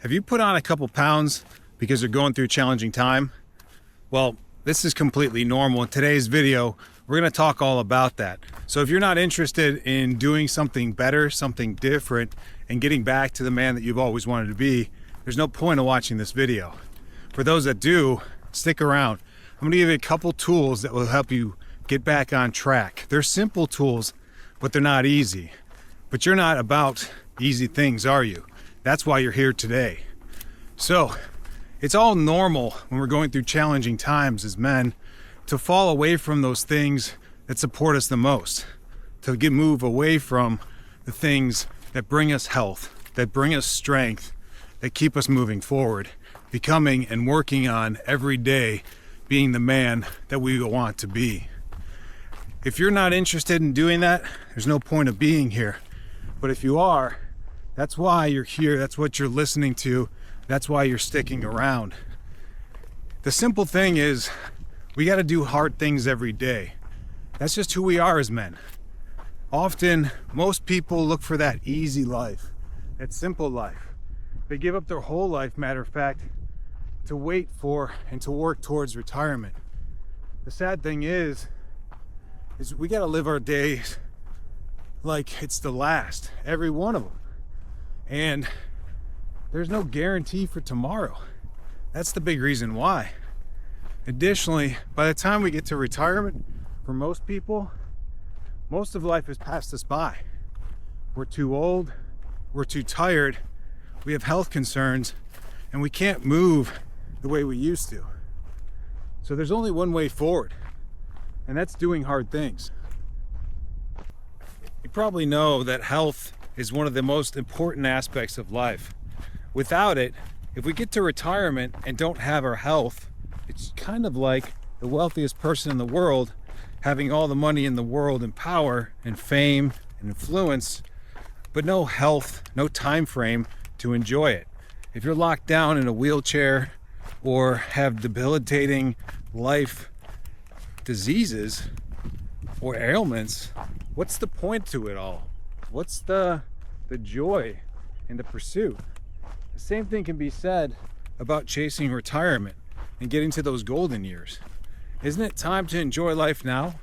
Have you put on a couple pounds because you're going through a challenging time? Well, this is completely normal. In today's video, we're going to talk all about that. So if you're not interested in doing something better, something different, and getting back to the man that you've always wanted to be, there's no point in watching this video. For those that do, stick around. I'm going to give you a couple tools that will help you get back on track. They're simple tools, but they're not easy. But you're not about easy things, are you? That's why you're here today. So it's all normal when we're going through challenging times as men to fall away from those things that support us the most, to move away from the things that bring us health, that bring us strength, that keep us moving forward, becoming and working on every day being the man that we want to be. If you're not interested in doing that, there's no point of being here. But if you are, that's why you're here. That's what you're listening to. That's why you're sticking around. The simple thing is we got to do hard things every day. That's just who we are as men. Often, most people look for that easy life, that simple life. They give up their whole life, matter of fact, to wait for and to work towards retirement. The sad thing is we got to live our days like it's the last, every one of them. And there's no guarantee for tomorrow. That's the big reason why. Additionally, by the time we get to retirement, for most people, most of life has passed us by. We're too old, we're too tired, we have health concerns, and we can't move the way we used to. So there's only one way forward, and that's doing hard things. You probably know that health is one of the most important aspects of life. Without it, if we get to retirement and don't have our health, it's kind of like the wealthiest person in the world having all the money in the world and power and fame and influence, but no health, no time frame to enjoy it. If you're locked down in a wheelchair or have debilitating life diseases or ailments, what's the point to it all? What's the joy in the pursuit? The same thing can be said about chasing retirement and getting to those golden years. Isn't it time to enjoy life now?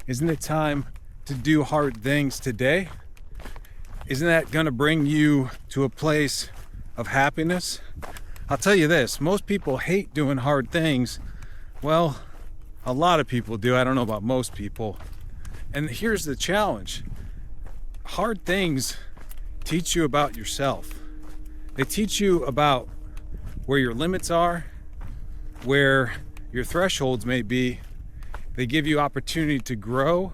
Isn't it time to do hard things today? Isn't that going to bring you to a place of happiness? I'll tell you this, most people hate doing hard things. Well, a lot of people do. I don't know about most people. And here's the challenge. Hard things teach you about yourself. They teach you about where your limits are, where your thresholds may be. They give you opportunity to grow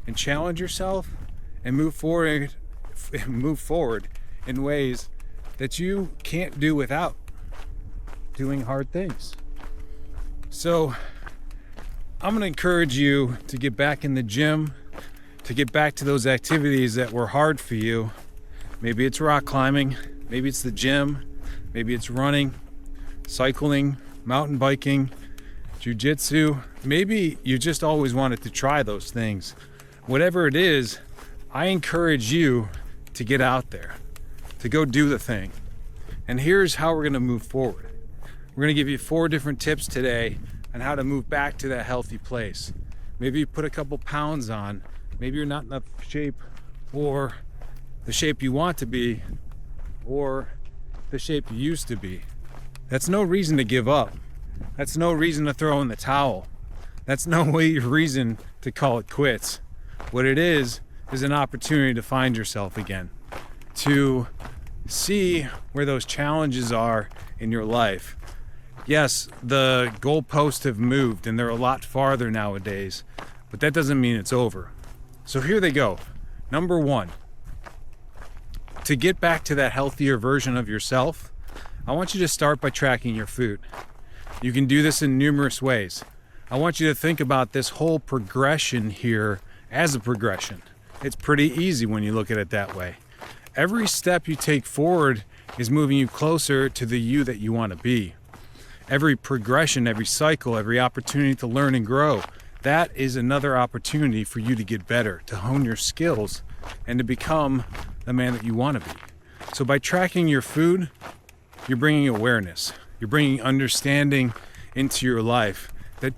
and challenge yourself and move forward in ways that you can't do without doing hard things. So I'm going to encourage you to get back in the gym, to get back to those activities that were hard for you. Maybe it's rock climbing, maybe it's the gym, maybe it's running, cycling, mountain biking, jiu-jitsu. Maybe you just always wanted to try those things. Whatever it is, I encourage you to get out there, to go do the thing. And here's how we're going to move forward. We're going to give you 4 different tips today on how to move back to that healthy place. Maybe you put a couple pounds on. Maybe you're not in the shape or the shape you want to be or the shape you used to be. That's no reason to give up. That's no reason to throw in the towel. That's no reason to call it quits. What it is an opportunity to find yourself again, to see where those challenges are in your life. Yes, the goalposts have moved and they're a lot farther nowadays, but that doesn't mean it's over. So here they go. Number 1, to get back to that healthier version of yourself, I want you to start by tracking your food. You can do this in numerous ways. I want you to think about this whole progression here as a progression. It's pretty easy when you look at it that way. Every step you take forward is moving you closer to the you that you want to be. Every progression, every cycle, every opportunity to learn and grow, that is another opportunity for you to get better, to hone your skills, and to become the man that you want to be. So by tracking your food, you're bringing awareness. You're bringing understanding into your life that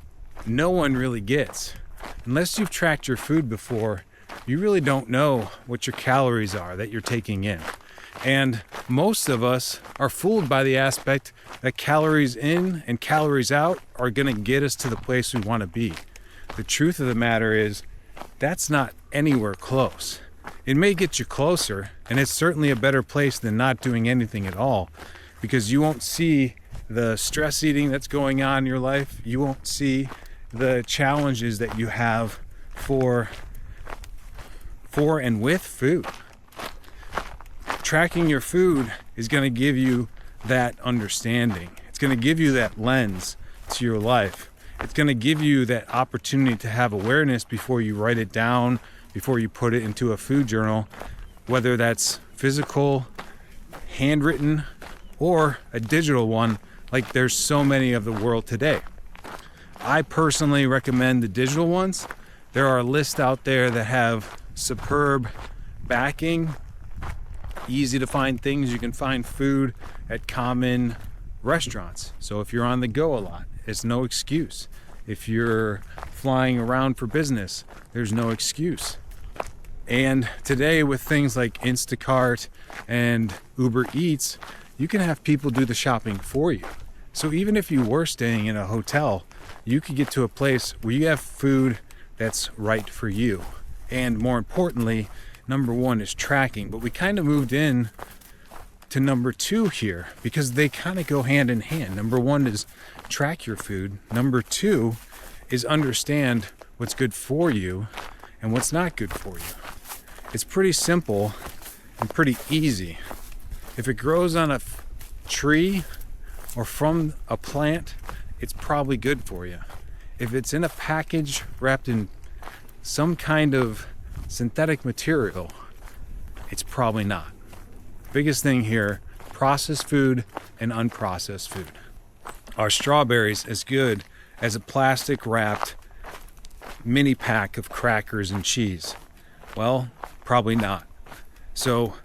no one really gets. Unless you've tracked your food before, you really don't know what your calories are that you're taking in. And most of us are fooled by the aspect that calories in and calories out are going to get us to the place we want to be. The truth of the matter is, that's not anywhere close. It may get you closer, and it's certainly a better place than not doing anything at all, because you won't see the stress eating that's going on in your life. You won't see the challenges that you have for and with food. Tracking your food is going to give you that understanding. It's going to give you that lens to your life. It's going to give you that opportunity to have awareness before you write it down, before you put it into a food journal, whether that's physical, handwritten, or a digital one, like there's so many of the world today. I personally recommend the digital ones. There are lists out there that have superb backing, easy to find things. You can find food at common restaurants. So if you're on the go a lot, it's no excuse. If you're flying around for business, there's no excuse. And today with things like Instacart and Uber Eats, you can have people do the shopping for you. So even if you were staying in a hotel, you could get to a place where you have food that's right for you. And more importantly, number one is tracking. But we kind of moved in to number two here because they kind of go hand in hand. Number one is track your food. Number two is understand what's good for you and what's not good for you. It's pretty simple and pretty easy. If it grows on a tree or from a plant, it's probably good for you. If it's in a package wrapped in some kind of synthetic material, it's probably not. Biggest thing here, processed food and unprocessed food. Are strawberries as good as a plastic wrapped mini pack of crackers and cheese? Well, probably not. So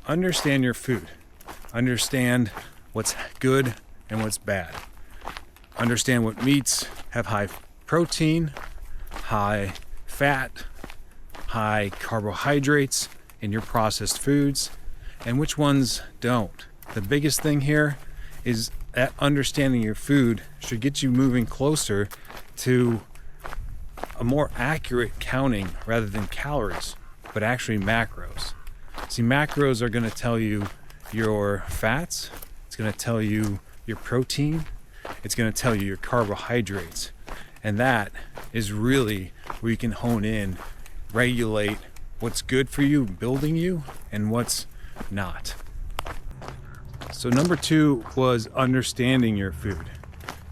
understand your food. Understand what's good and what's bad. Understand what meats have high protein, high fat, high carbohydrates in your processed foods, and which ones don't. The biggest thing here is that understanding your food should get you moving closer to a more accurate counting rather than calories, but actually macros. See, macros are going to tell you your fats, it's going to tell you your protein, it's going to tell you your carbohydrates. And that is really where you can hone in, regulate what's good for you, building you, and what's not. So number two was understanding your food.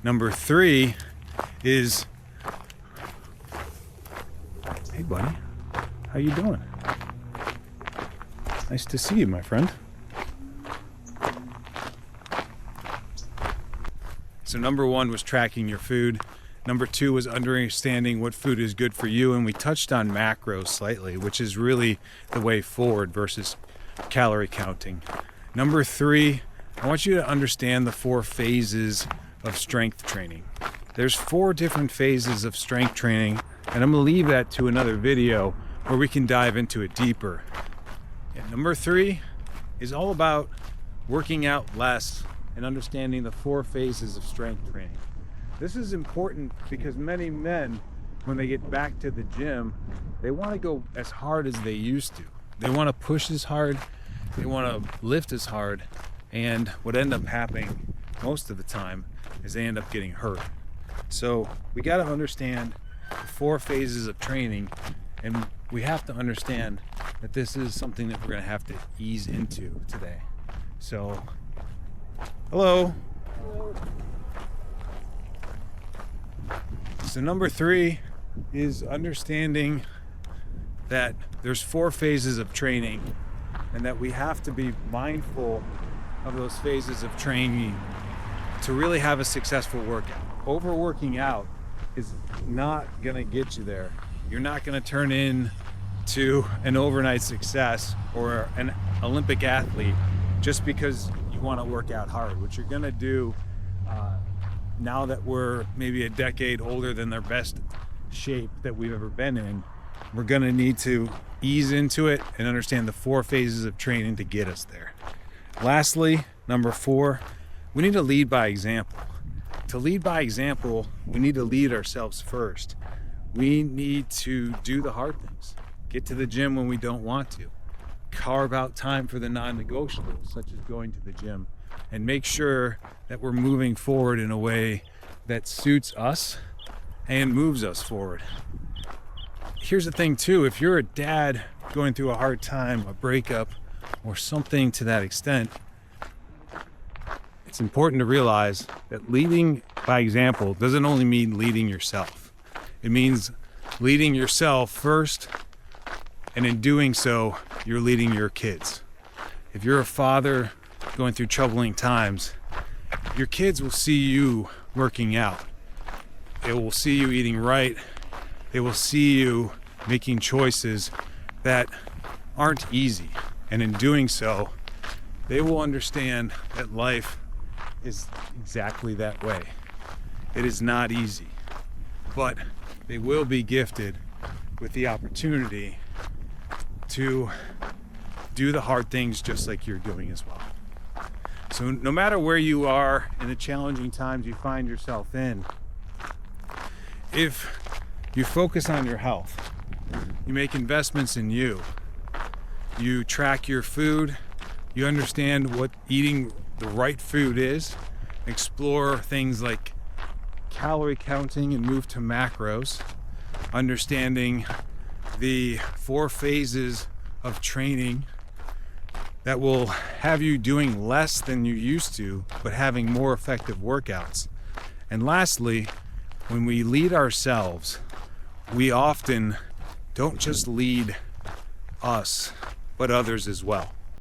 Number three is, hey buddy, how you doing? Nice to see you, my friend. So number one was tracking your food. Number two was understanding what food is good for you. And we touched on macros slightly, which is really the way forward versus calorie counting. Number three, I want you to understand the 4 phases of strength training. There's 4 different phases of strength training, and I'm gonna leave that to another video where we can dive into it deeper. And number 3 is all about working out less and understanding the 4 phases of strength training. This is important because many men, when they get back to the gym, they want to go as hard as they used to. They want to push as hard, they want to lift as hard, and what ends up happening most of the time is they end up getting hurt. So we got to understand the 4 phases of training, and we have to understand that this is something that we're going to have to ease into today. So, hello. So number 3 is understanding that there's 4 phases of training and that we have to be mindful of those phases of training to really have a successful workout. Overworking out is not gonna get you there. You're not gonna turn into an overnight success or an Olympic athlete just because you want to work out hard. What you're going to do now that we're maybe a decade older than their best shape that we've ever been in, we're going to need to ease into it and understand the 4 phases of training to get us there. Lastly, number 4, we need to lead by example. To lead by example, we need to lead ourselves first. We need to do the hard things. Get to the gym when we don't want to. Carve out time for the non-negotiables, such as going to the gym, and make sure that we're moving forward in a way that suits us and moves us forward. Here's the thing too, if you're a dad going through a hard time, a breakup, or something to that extent, it's important to realize that leading by example doesn't only mean leading yourself. It means leading yourself first, and in doing so, you're leading your kids. If you're a father going through troubling times, your kids will see you working out. They will see you eating right. They will see you making choices that aren't easy. And in doing so, they will understand that life is exactly that way. It is not easy, but they will be gifted with the opportunity to do the hard things just like you're doing as well. So no matter where you are in the challenging times you find yourself in, if you focus on your health, you make investments in you, you track your food, you understand what eating the right food is, explore things like calorie counting and move to macros, understanding the 4 phases of training that will have you doing less than you used to, but having more effective workouts. And lastly, when we lead ourselves, we often don't just lead us, but others as well.